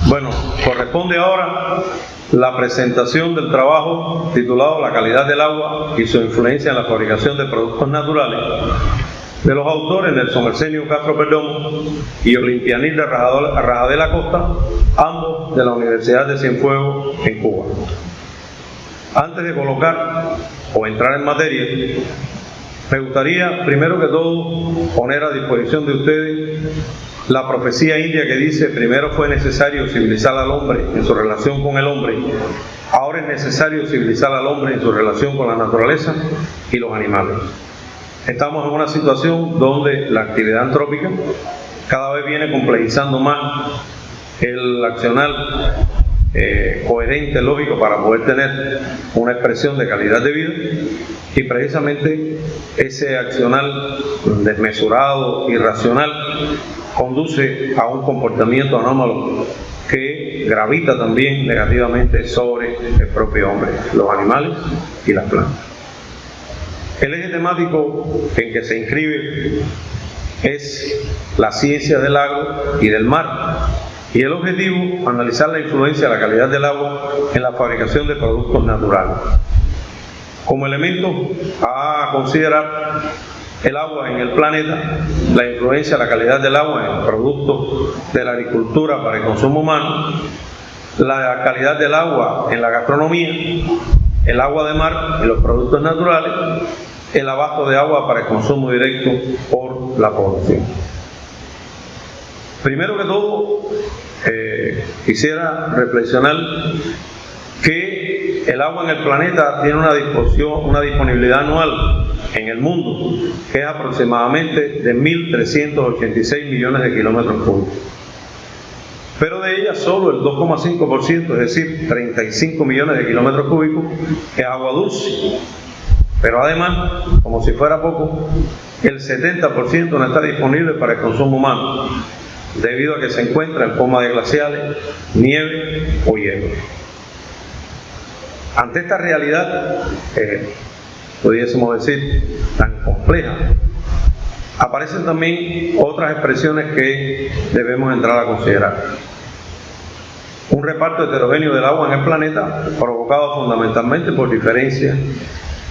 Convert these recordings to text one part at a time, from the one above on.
Bueno, corresponde ahora la presentación del trabajo titulado La calidad del agua y su influencia en la fabricación de productos naturales, de los autores Nelson Arsenio Castro Perdomo y Olimpianilda Rajadel Acosta, ambos de la Universidad de Cienfuegos en Cuba. Antes de colocar o entrar en materia, me gustaría primero que todo poner a disposición de ustedes la profecía india que dice: primero fue necesario civilizar al hombre en su relación con el hombre, ahora es necesario civilizar al hombre en su relación con la naturaleza y los animales. Estamos en una situación donde la actividad antrópica cada vez viene complejizando más el accionar coherente, lógico, para poder tener una expresión de calidad de vida, y precisamente ese accionar desmesurado, irracional, conduce a un comportamiento anómalo que gravita también negativamente sobre el propio hombre, los animales y las plantas. El eje temático en que se inscribe es la ciencia del agro y del mar, y el objetivo, analizar la influencia de la calidad del agua en la fabricación de productos naturales. Como elemento a considerar el agua en el planeta, la influencia de la calidad del agua en los productos de la agricultura para el consumo humano, la calidad del agua en la gastronomía, el agua de mar y los productos naturales, el abasto de agua para el consumo directo por la población. Primero que todo, quisiera reflexionar que el agua en el planeta tiene una disponibilidad anual en el mundo que es aproximadamente de 1.386 millones de kilómetros cúbicos. Pero de ella solo el 2,5%, es decir, 35 millones de kilómetros cúbicos, es agua dulce. Pero además, como si fuera poco, el 70% no está disponible para el consumo humano, debido a que se encuentra en forma de glaciales, nieve o hielo. Ante esta realidad, pudiésemos decir, tan compleja, aparecen también otras expresiones que debemos entrar a considerar. Un reparto heterogéneo del agua en el planeta, provocado fundamentalmente por diferencias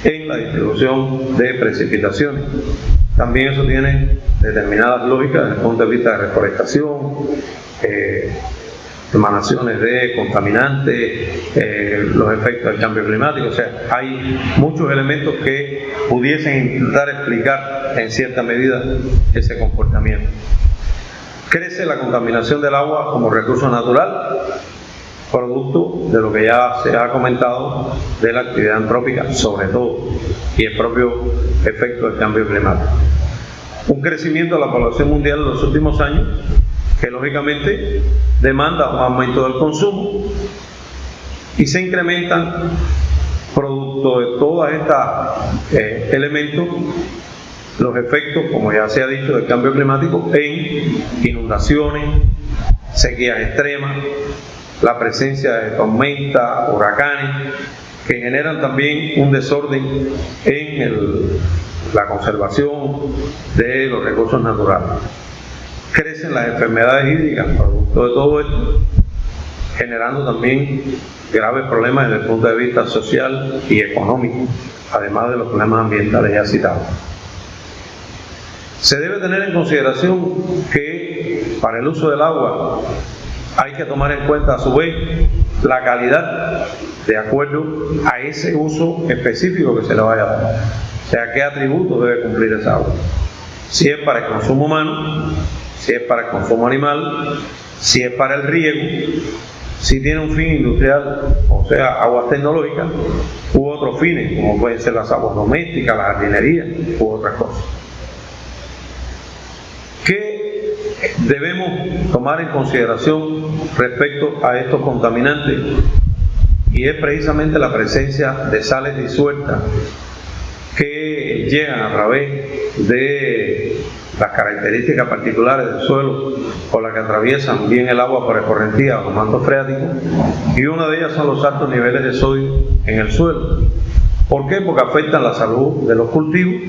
en la distribución de precipitaciones. También eso tiene determinadas lógicas desde el punto de vista de reforestación, emanaciones de contaminantes, los efectos del cambio climático. O sea, hay muchos elementos que pudiesen intentar explicar en cierta medida ese comportamiento. Crece la contaminación del agua como recurso natural, producto de lo que ya se ha comentado de la actividad antrópica sobre todo, y el propio efecto del cambio climático. Un crecimiento de la población mundial en los últimos años que lógicamente demanda un aumento del consumo, y se incrementan producto de todos estos elementos los efectos, como ya se ha dicho, del cambio climático en inundaciones, sequías extremas, la presencia de tormentas, huracanes, que generan también un desorden en la conservación de los recursos naturales. Crecen las enfermedades hídricas producto de todo esto, generando también graves problemas desde el punto de vista social y económico, además de los problemas ambientales ya citados. Se debe tener en consideración que para el uso del agua hay que tomar en cuenta a su vez la calidad de acuerdo a ese uso específico que se le vaya a dar. O sea, qué atributos debe cumplir esa agua. Si es para el consumo humano, si es para el consumo animal, si es para el riego, si tiene un fin industrial, o sea, aguas tecnológicas, u otros fines, como pueden ser las aguas domésticas, la jardinería, u otras cosas. ¿Qué debemos tomar en consideración respecto a estos contaminantes? Y es precisamente la presencia de sales disueltas que llegan a través de las características particulares del suelo por las que atraviesan bien el agua por escorrentía o manto freático, y una de ellas son los altos niveles de sodio en el suelo. ¿Por qué? Porque afectan la salud de los cultivos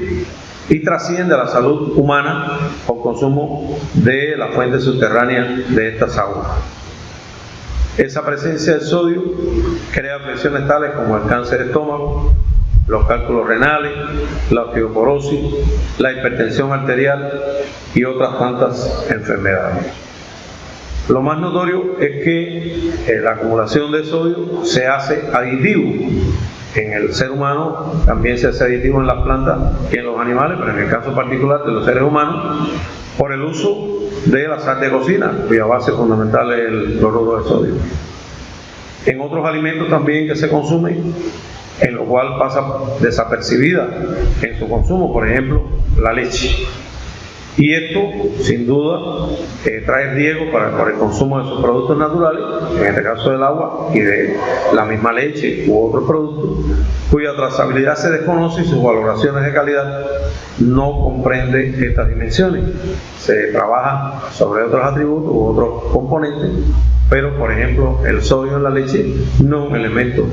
y trasciende a la salud humana por consumo de la fuente subterránea de estas aguas. Esa presencia del sodio crea afecciones tales como el cáncer de estómago, los cálculos renales, la osteoporosis, la hipertensión arterial y otras tantas enfermedades. Lo más notorio es que la acumulación de sodio se hace aditivo. En el ser humano también se hace aditivo en las plantas y en los animales, pero en el caso particular de los seres humanos, por el uso de la sal de cocina, cuya base fundamental es el cloruro de sodio. En otros alimentos también que se consumen, en lo cual pasa desapercibida en su consumo, por ejemplo, la leche. Y esto, sin duda, trae riesgo por el consumo de sus productos naturales, en este caso del agua y de la misma leche u otros productos, cuya trazabilidad se desconoce y sus valoraciones de calidad no comprenden estas dimensiones. Se trabaja sobre otros atributos u otros componentes, pero, por ejemplo, el sodio en la leche no es un elemento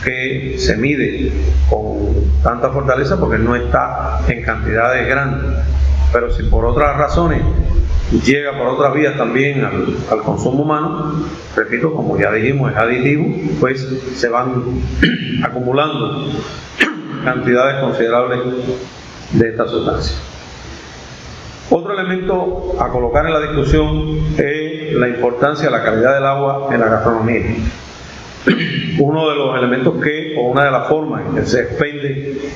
que se mide con tanta fortaleza porque no está en cantidades grandes. Pero si por otras razones llega por otras vías también al consumo humano, repito, como ya dijimos, es aditivo, pues se van acumulando cantidades considerables de esta sustancia. Otro elemento a colocar en la discusión es la importancia de la calidad del agua en la gastronomía. Uno de los elementos o una de las formas en que se expende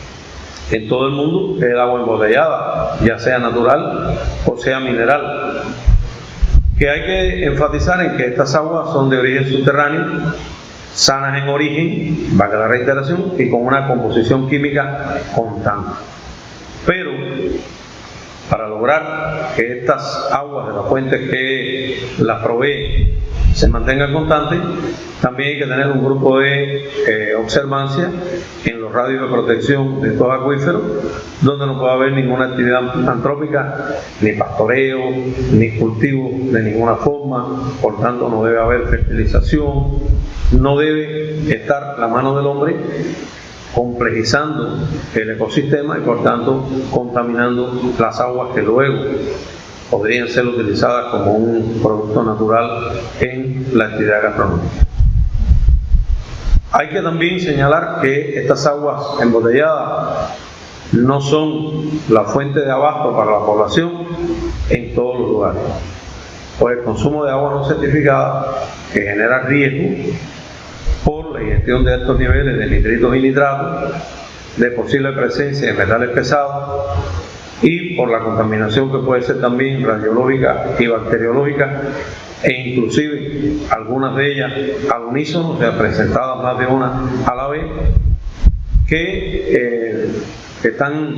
en todo el mundo es el agua embotellada, ya sea natural o sea mineral. Que hay que enfatizar en que estas aguas son de origen subterráneo, sanas en origen, valga la reiteración, y con una composición química constante. Pero para lograr que estas aguas de las fuentes que las provee se mantengan constantes, también hay que tener un grupo de observancia en los radios de protección de estos acuíferos, donde no puede haber ninguna actividad antrópica, ni pastoreo, ni cultivo de ninguna forma, por tanto no debe haber fertilización, no debe estar la mano del hombre complejizando el ecosistema y por tanto contaminando las aguas que luego podrían ser utilizadas como un producto natural en la actividad gastronómica. Hay que también señalar que estas aguas embotelladas no son la fuente de abasto para la población en todos los lugares, pues el consumo de agua no certificada, que genera riesgo por la ingestión de altos niveles de nitritos y nitratos, de posible presencia de metales pesados y por la contaminación que puede ser también radiológica y bacteriológica, e inclusive algunas de ellas al unísono, o sea, presentadas más de una a la vez, que están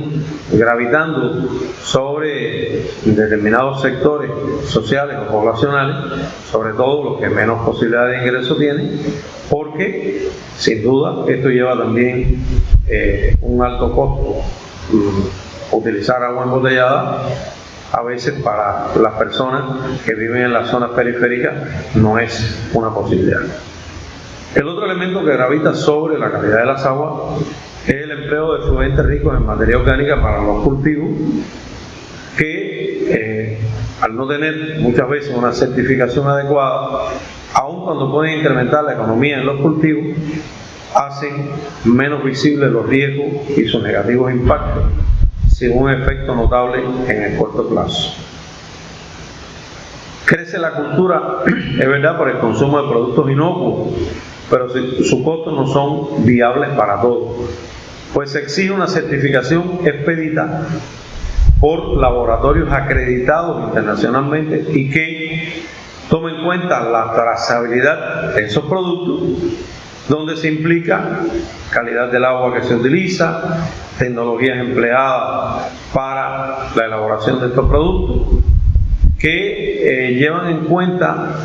gravitando sobre determinados sectores sociales o poblacionales, sobre todo los que menos posibilidades de ingreso tienen, porque sin duda esto lleva también un alto costo. Utilizar agua embotellada a veces para las personas que viven en las zonas periféricas no es una posibilidad. El otro elemento que gravita sobre la calidad de las aguas es el empleo de fluentes ricos en materia orgánica para los cultivos, que al no tener muchas veces una certificación adecuada, aun cuando pueden incrementar la economía en los cultivos, hacen menos visibles los riesgos y sus negativos impactos, sin un efecto notable en el corto plazo. Crece la cultura, es verdad, por el consumo de productos inocuos, pero sus costos no son viables para todos, pues se exige una certificación expedita por laboratorios acreditados internacionalmente y que tomen en cuenta la trazabilidad de esos productos, donde se implica calidad del agua que se utiliza, tecnologías empleadas para la elaboración de estos productos, que llevan en cuenta,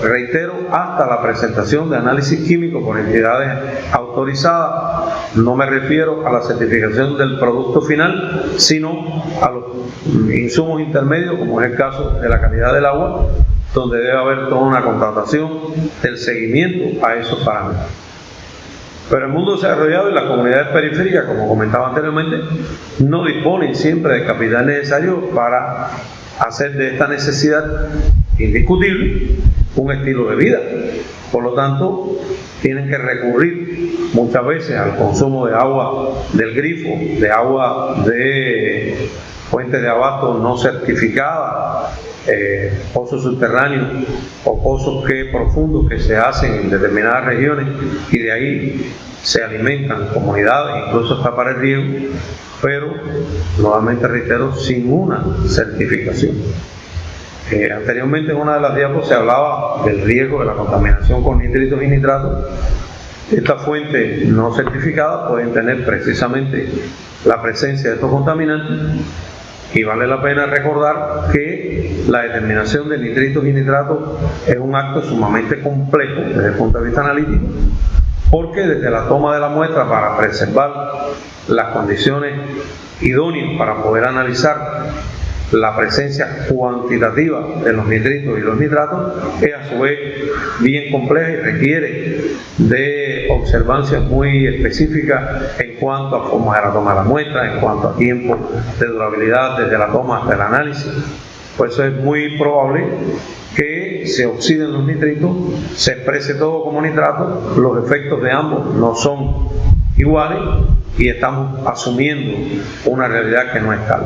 reitero, hasta la presentación de análisis químicos por entidades autorizadas. No me refiero a la certificación del producto final, sino a los insumos intermedios, como es el caso de la calidad del agua, donde debe haber toda una contratación del seguimiento a esos parámetros. Pero el mundo desarrollado y las comunidades periféricas, como comentaba anteriormente, no disponen siempre del capital necesario para hacer de esta necesidad indiscutible un estilo de vida. Por lo tanto, tienen que recurrir muchas veces al consumo de agua del grifo, de agua de fuentes de abasto no certificadas, pozos subterráneos o pozos profundos que se hacen en determinadas regiones, y de ahí se alimentan comunidades, incluso hasta para el riego, pero nuevamente reitero, sin una certificación. Anteriormente en una de las diapos se hablaba del riesgo de la contaminación con nitritos y nitratos. Estas fuentes no certificadas pueden tener precisamente la presencia de estos contaminantes, y vale la pena recordar que la determinación de nitritos y nitratos es un acto sumamente complejo desde el punto de vista analítico, porque desde la toma de la muestra para preservar las condiciones idóneas para poder analizar la presencia cuantitativa de los nitritos y los nitratos, es a su vez bien compleja y requiere de observancias muy específicas en cuanto a formas de la toma de la muestra, en cuanto a tiempo de durabilidad desde la toma hasta el análisis. Por eso es muy probable que se oxiden los nitritos, se exprese todo como nitrato, los efectos de ambos no son iguales y estamos asumiendo una realidad que no es tal.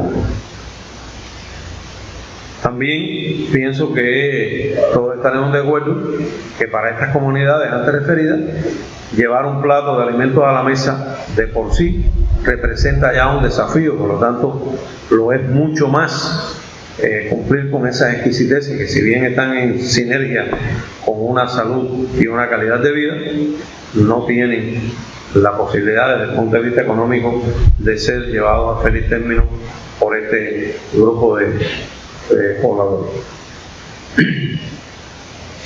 También pienso que todos estaremos de acuerdo que para estas comunidades antes referidas, llevar un plato de alimentos a la mesa de por sí representa ya un desafío. Por lo tanto, lo es mucho más cumplir con esas exquisiteces que, si bien están en sinergia con una salud y una calidad de vida, no tienen la posibilidad desde el punto de vista económico de ser llevados a feliz término por este grupo de pobladores.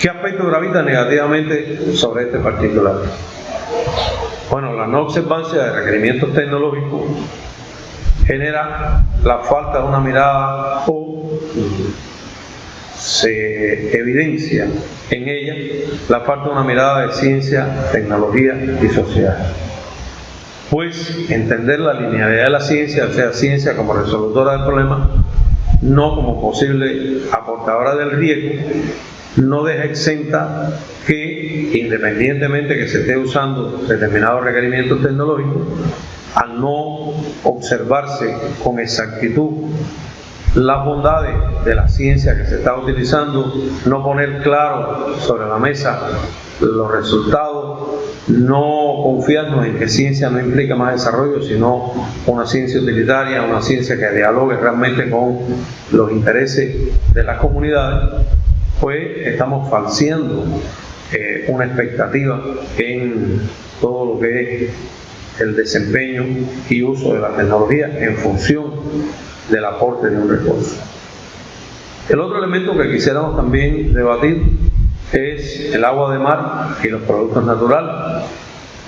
¿Qué aspecto gravita negativamente sobre este particular? Bueno, la no observancia de requerimientos tecnológicos genera la falta de una mirada, o se evidencia en ella la falta de una mirada de ciencia, tecnología y sociedad. Pues entender la linealidad de la ciencia, o sea, ciencia como resolutora del problema, no como posible aportadora del riesgo, no deja exenta que, independientemente que se esté usando determinados requerimientos tecnológicos, al no observarse con exactitud las bondades de la ciencia que se está utilizando, no poner claro sobre la mesa los resultados, no confiarnos en que ciencia no implica más desarrollo, sino una ciencia utilitaria, una ciencia que dialogue realmente con los intereses de las comunidades, pues estamos falseando una expectativa en todo lo que es el desempeño y uso de la tecnología en función del aporte de un recurso. El otro elemento que quisiéramos también debatir es el agua de mar y los productos naturales,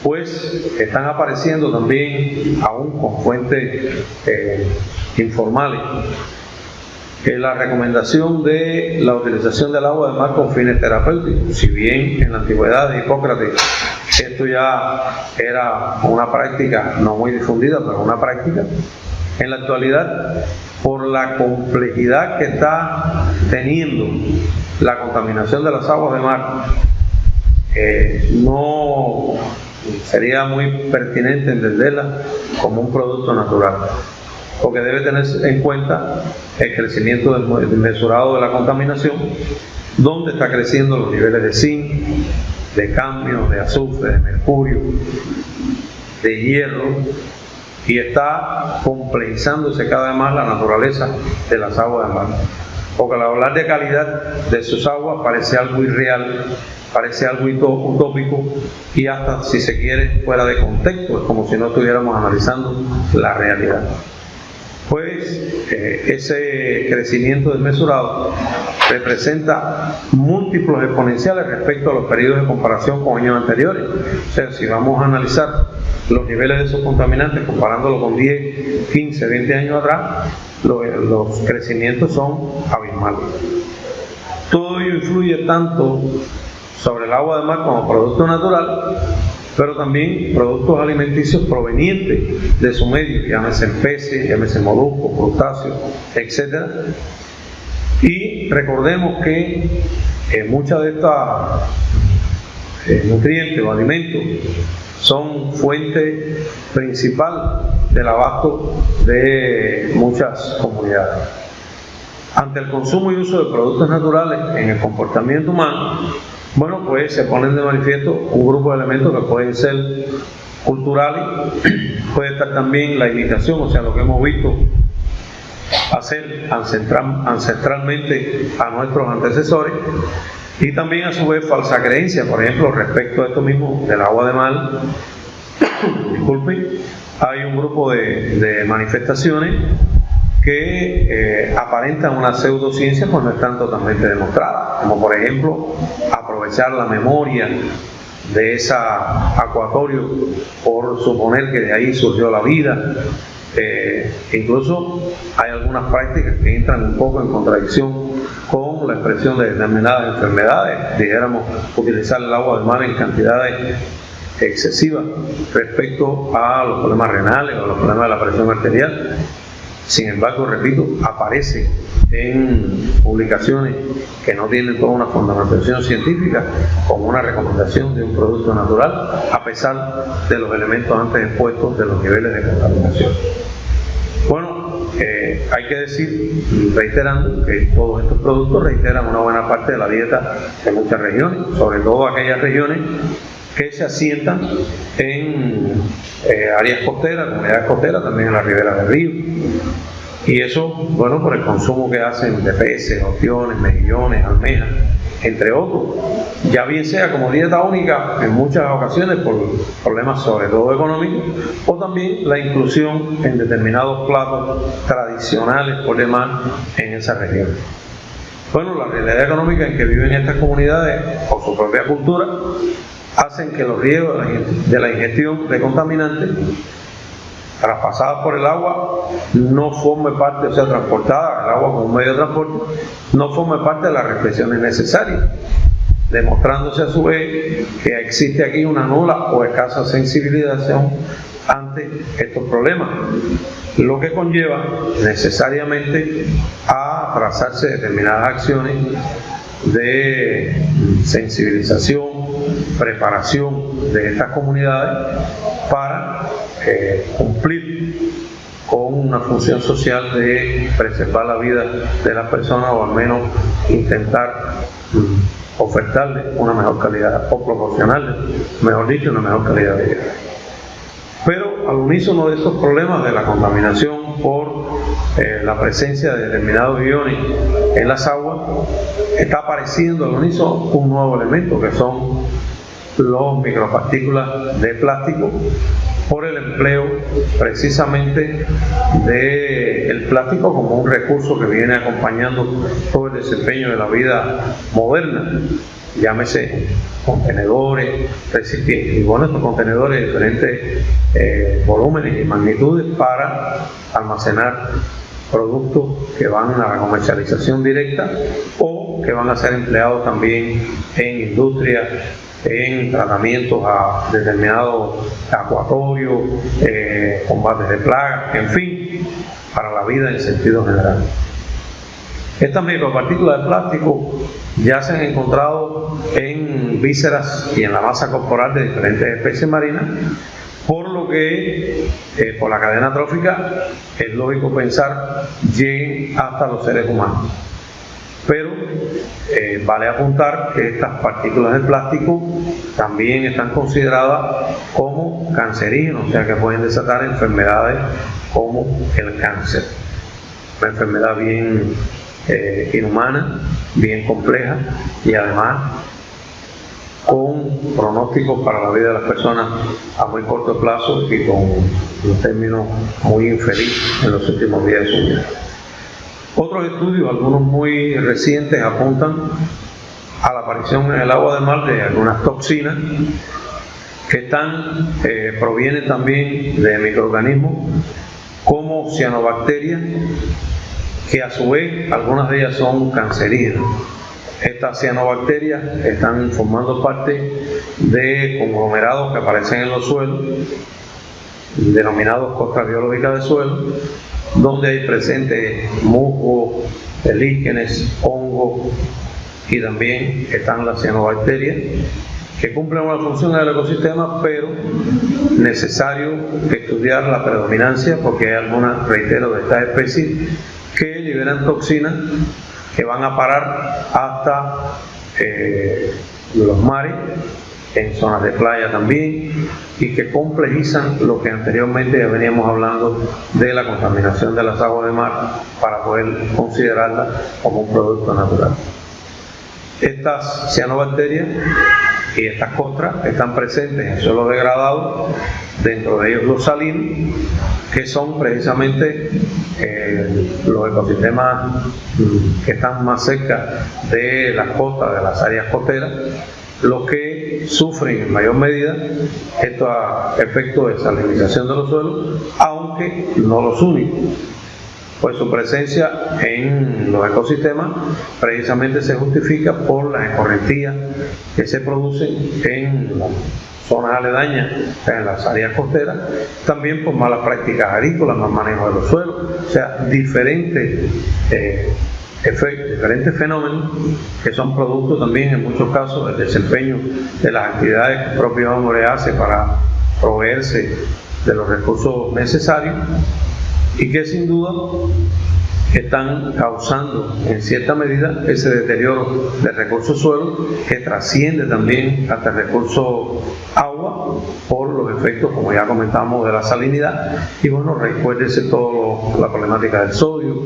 pues están apareciendo también aún con fuentes informales la recomendación de la utilización del agua de mar con fines terapéuticos. Si bien en la antigüedad de Hipócrates esto ya era una práctica no muy difundida, pero una práctica, en la actualidad, por la complejidad que está teniendo la contaminación de las aguas de mar, no sería muy pertinente entenderla como un producto natural, porque debe tenerse en cuenta el crecimiento desmesurado de la contaminación, donde está creciendo los niveles de zinc, de cadmio, de azufre, de mercurio, de hierro, y está complejizándose cada vez más la naturaleza de las aguas de mar. Porque al hablar de calidad de sus aguas parece algo irreal, parece algo utópico y hasta, si se quiere, fuera de contexto. Es como si no estuviéramos analizando la realidad. Pues ese crecimiento desmesurado representa múltiplos exponenciales respecto a los periodos de comparación con años anteriores. O sea, si vamos a analizar los niveles de esos contaminantes comparándolo con 10, 15, 20 años atrás, los crecimientos son abismales. Todo ello influye tanto sobre el agua de mar como producto natural, pero también productos alimenticios provenientes de su medio, llámese peces, llámese moluscos, crustáceos, etc. Y recordemos que muchas de estas nutrientes o alimentos son fuente principal del abasto de muchas comunidades. Ante el consumo y uso de productos naturales en el comportamiento humano, bueno, pues se ponen de manifiesto un grupo de elementos que pueden ser culturales, puede estar también la imitación, o sea, lo que hemos visto hacer ancestralmente a nuestros antecesores, y también a su vez falsa creencia, por ejemplo, respecto a esto mismo del agua de mar. Disculpen, hay un grupo de manifestaciones que aparentan una pseudociencia, pues no están totalmente demostradas, como por ejemplo aprovechar la memoria de esa acuatorio por suponer que de ahí surgió la vida. Incluso hay algunas prácticas que entran un poco en contradicción con la expresión de determinadas enfermedades. Dijéramos, utilizar el agua de mar en cantidades excesivas respecto a los problemas renales o a los problemas de la presión arterial. Sin embargo, repito, aparece en publicaciones que no tienen toda una fundamentación científica como una recomendación de un producto natural, a pesar de los elementos antes expuestos de los niveles de contaminación. Bueno, hay que decir, reiterando, que todos estos productos reiteran una buena parte de la dieta de muchas regiones, sobre todo aquellas regiones que se asientan en áreas costeras, comunidades costeras, también en la ribera del río. Y eso, bueno, por el consumo que hacen de peces, ostiones, mejillones, almejas, entre otros. Ya bien sea como dieta única en muchas ocasiones por problemas sobre todo económicos, o también la inclusión en determinados platos tradicionales por demás en esa región. Bueno, la realidad económica en que viven estas comunidades, por su propia cultura, hacen que los riesgos de la ingestión de contaminantes traspasadas por el agua no forme parte, o sea, transportada, el agua como un medio de transporte, no forme parte de las restricciones necesarias, demostrándose a su vez que existe aquí una nula o escasa sensibilización ante estos problemas, lo que conlleva necesariamente a trazarse determinadas acciones de sensibilización, preparación de estas comunidades para cumplir con una función social de preservar la vida de las personas, o al menos intentar ofertarles una mejor calidad, o proporcionarles, mejor dicho, una mejor calidad de vida. Pero al unísono de estos problemas de la contaminación por la presencia de determinados iones en las aguas, está apareciendo al unísono un nuevo elemento, que son los micropartículas de plástico, por el empleo precisamente del plástico como un recurso que viene acompañando todo el desempeño de la vida moderna. Llámese contenedores, recipientes, y bueno, estos contenedores de diferentes volúmenes y magnitudes para almacenar productos que van a la comercialización directa o que van a ser empleados también en industrias, en tratamientos a determinados acuatorios, combates de plagas, en fin, para la vida en sentido general. Estas micropartículas de plástico ya se han encontrado en vísceras y en la masa corporal de diferentes especies marinas, por lo que por la cadena trófica es lógico pensar lleguen hasta los seres humanos. Pero vale apuntar que estas partículas de plástico también están consideradas como cancerígenas, o sea que pueden desatar enfermedades como el cáncer, una enfermedad bien inhumana, bien compleja y además con pronósticos para la vida de las personas a muy corto plazo y con un término muy infeliz en los últimos días de su vida. Otros estudios, algunos muy recientes, apuntan a la aparición en el agua de mar de algunas toxinas que provienen también de microorganismos como cianobacterias, que a su vez algunas de ellas son cancerígenas. Estas cianobacterias están formando parte de conglomerados que aparecen en los suelos, denominados costras biológicas del suelo, donde hay presentes musgo, líquenes, hongos, y también están las cianobacterias, que cumplen una función en el ecosistema, pero necesario estudiar la predominancia, porque hay algunas, reitero, de estas especies que liberan toxinas que van a parar hasta los mares, en zonas de playa también, y que complejizan lo que anteriormente ya veníamos hablando de la contaminación de las aguas de mar para poder considerarlas como un producto natural. Estas cianobacterias y estas costras están presentes en suelos degradados, dentro de ellos los salinos, que son precisamente los ecosistemas que están más cerca de las costas, de las áreas costeras, los que sufren en mayor medida estos efectos de salinización de los suelos, aunque no los únicos, pues su presencia en los ecosistemas precisamente se justifica por las escorrentías que se producen en las zonas aledañas, o sea, en las áreas costeras, también por malas prácticas agrícolas, mal manejo de los suelos, o sea, diferentes fenómenos que son producto también en muchos casos del desempeño de las actividades que el propio hombre hace para proveerse de los recursos necesarios, y que sin duda están causando en cierta medida ese deterioro del recurso suelo, que trasciende también hasta el recurso agua por los efectos, como ya comentamos, de la salinidad. Y bueno, recuérdese toda la problemática del sodio,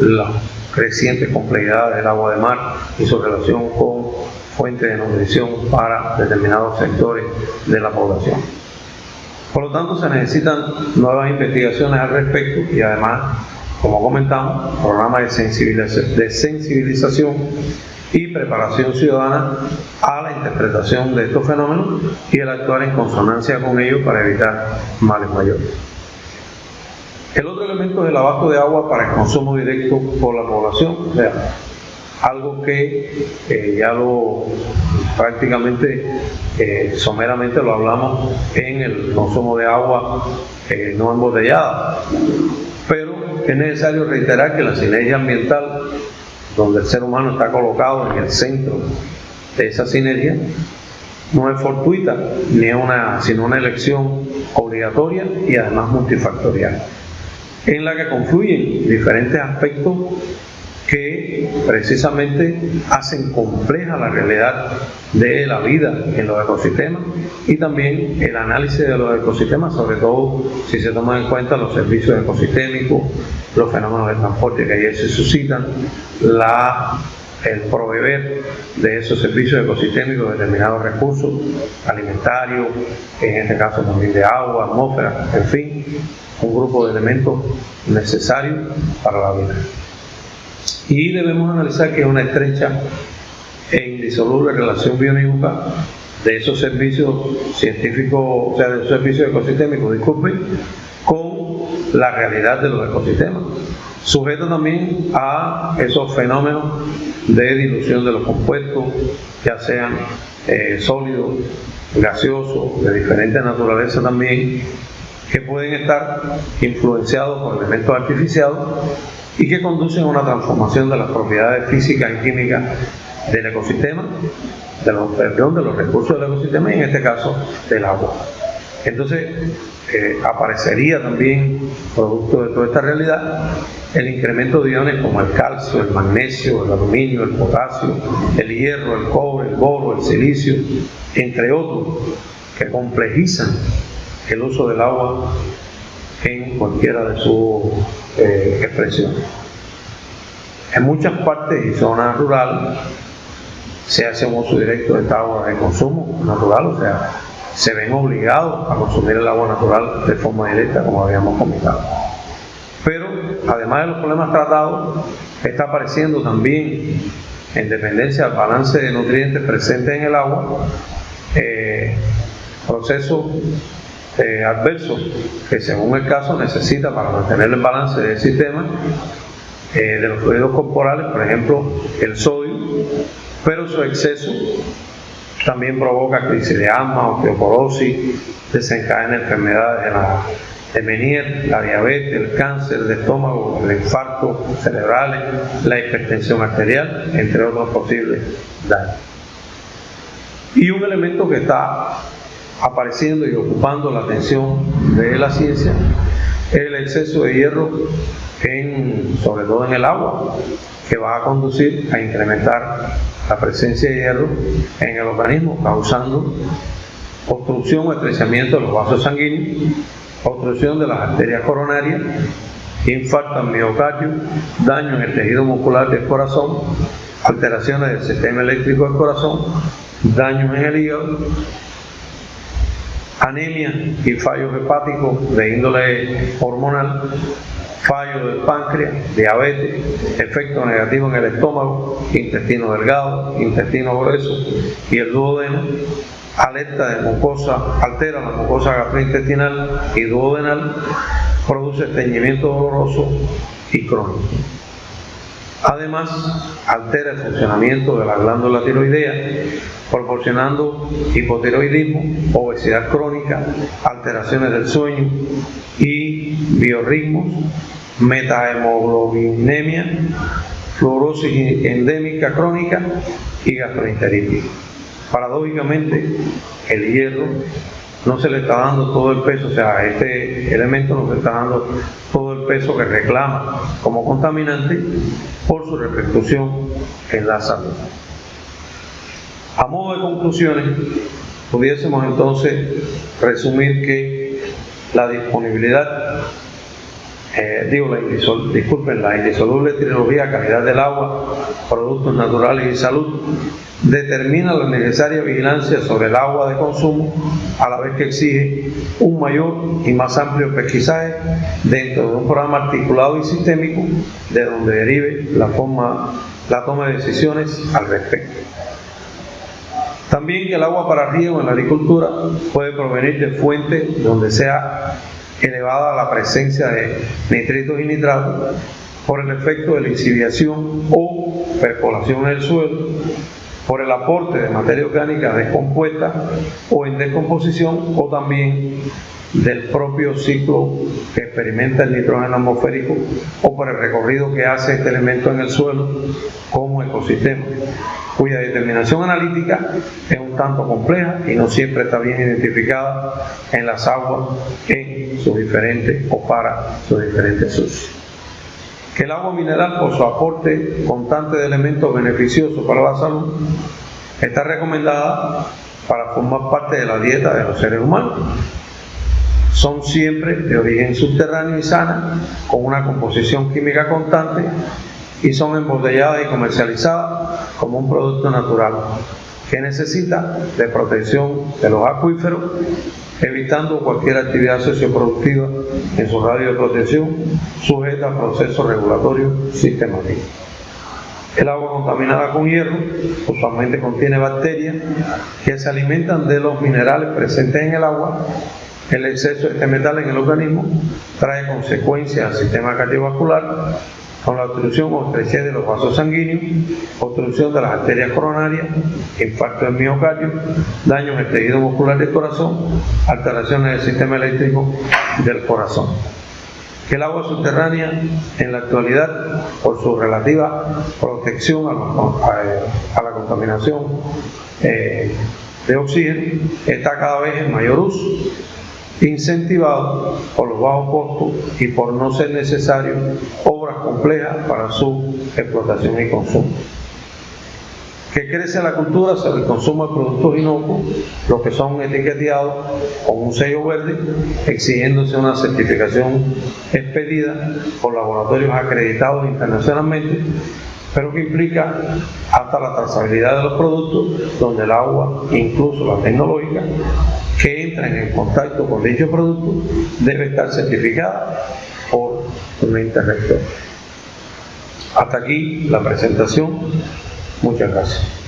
la creciente complejidad del agua de mar y su relación con fuentes de nutrición para determinados sectores de la población. Por lo tanto, se necesitan nuevas investigaciones al respecto y además, como comentamos, programas de sensibilización y preparación ciudadana a la interpretación de estos fenómenos y el actuar en consonancia con ellos para evitar males mayores. El otro elemento es el abasto de agua para el consumo directo por la población, o sea, algo que ya prácticamente someramente lo hablamos en el consumo de agua no embotellada, pero es necesario reiterar que la sinergia ambiental, donde el ser humano está colocado en el centro de esa sinergia, no es fortuita, sino una elección obligatoria y además multifactorial, en la que confluyen diferentes aspectos que precisamente hacen compleja la realidad de la vida en los ecosistemas y también el análisis de los ecosistemas, sobre todo si se toman en cuenta los servicios ecosistémicos, los fenómenos de transporte que allí se suscitan, el proveer de esos servicios ecosistémicos determinados recursos alimentarios, en este caso también de agua, atmósfera, en fin, un grupo de elementos necesarios para la vida. Y debemos analizar que es una estrecha e indisoluble relación bioquímica de esos servicios científicos, o sea, de esos servicios ecosistémicos, con la realidad de los ecosistemas, sujeto también a esos fenómenos de dilución de los compuestos, ya sean sólidos, gaseosos, de diferente naturaleza también, que pueden estar influenciados por elementos artificiales y que conducen a una transformación de las propiedades físicas y químicas del ecosistema, de los recursos del ecosistema y en este caso del agua. Entonces aparecería también, producto de toda esta realidad, el incremento de iones como el calcio, el magnesio, el aluminio, el potasio, el hierro, el cobre, el boro, el silicio, entre otros, que complejizan el uso del agua en cualquiera de sus expresiones. En muchas partes y zonas rurales se hace un uso directo de esta agua de consumo natural, o sea, se ven obligados a consumir el agua natural de forma directa, como habíamos comentado. Pero, además de los problemas tratados, está apareciendo también, en dependencia del balance de nutrientes presentes en el agua, procesos adversos que según el caso necesita para mantener el balance del sistema de los fluidos corporales, por ejemplo el sodio, pero su exceso también provoca crisis de asma, osteoporosis, desencadena enfermedades de Meniere, la diabetes, el cáncer de estómago, el infarto cerebrales, la hipertensión arterial, entre otros posibles daños. Y un elemento que está apareciendo y ocupando la atención de la ciencia es el exceso de hierro, sobre todo en el agua, que va a conducir a incrementar la presencia de hierro en el organismo, causando obstrucción o estrechamiento de los vasos sanguíneos, obstrucción de las arterias coronarias, infarto al miocardio, daño en el tejido muscular del corazón, alteraciones del sistema eléctrico del corazón, daños en el hígado, anemia y fallos hepáticos de índole hormonal, fallo del páncreas, diabetes, efecto negativo en el estómago, intestino delgado, intestino grueso y el duodeno, altera la mucosa gastrointestinal y duodenal, produce estreñimiento doloroso y crónico. Además, altera el funcionamiento de la glándula tiroidea, proporcionando hipotiroidismo, obesidad crónica, alteraciones del sueño y biorritmos, metahemoglobinemia, fluorosis endémica crónica y gastroenteritis. Paradójicamente, el hierro no se le está dando todo el peso, o sea, este elemento no se está dando todo el peso que reclama como contaminante por su repercusión en la salud. A modo de conclusiones, pudiésemos entonces resumir que la disponibilidad, la indisoluble trilogía calidad del agua, productos naturales y salud, determina la necesaria vigilancia sobre el agua de consumo, a la vez que exige un mayor y más amplio pesquisaje dentro de un programa articulado y sistémico, de donde derive la toma de decisiones al respecto. También que el agua para riego en la agricultura puede provenir de fuentes donde sea elevada la presencia de nitritos y nitratos por el efecto de lixiviación o percolación en el suelo, por el aporte de materia orgánica descompuesta o en descomposición, o también del propio ciclo que experimenta el nitrógeno atmosférico, o por el recorrido que hace este elemento en el suelo como ecosistema, cuya determinación analítica es un tanto compleja y no siempre está bien identificada en las aguas en sus diferentes o para sus diferentes usos. Que el agua mineral, por su aporte constante de elementos beneficiosos para la salud, está recomendada para formar parte de la dieta de los seres humanos. Son siempre de origen subterráneo y sana, con una composición química constante, y son embotelladas y comercializadas como un producto natural que necesita de protección de los acuíferos, evitando cualquier actividad socioproductiva en su radio de protección, sujeta a procesos regulatorios sistemáticos. El agua contaminada con hierro usualmente contiene bacterias que se alimentan de los minerales presentes en el agua. El exceso de este metal en el organismo trae consecuencias al sistema cardiovascular, con la obstrucción o estrechez de los vasos sanguíneos, obstrucción de las arterias coronarias, infarto del miocardio, daño en el tejido muscular del corazón, alteraciones del sistema eléctrico del corazón. Que el agua subterránea en la actualidad, por su relativa protección a la contaminación de oxígeno, está cada vez en mayor uso, incentivado por los bajos costos y por no ser necesario obras complejas para su explotación y consumo. Que crece la cultura sobre el consumo de productos inocuos, los que son etiqueteados con un sello verde, exigiéndose una certificación expedida por laboratorios acreditados internacionalmente, pero que implica hasta la trazabilidad de los productos, donde el agua, incluso la tecnológica, que entran en contacto con dicho producto, debe estar certificada por un ente rector. Hasta aquí la presentación. Muchas gracias.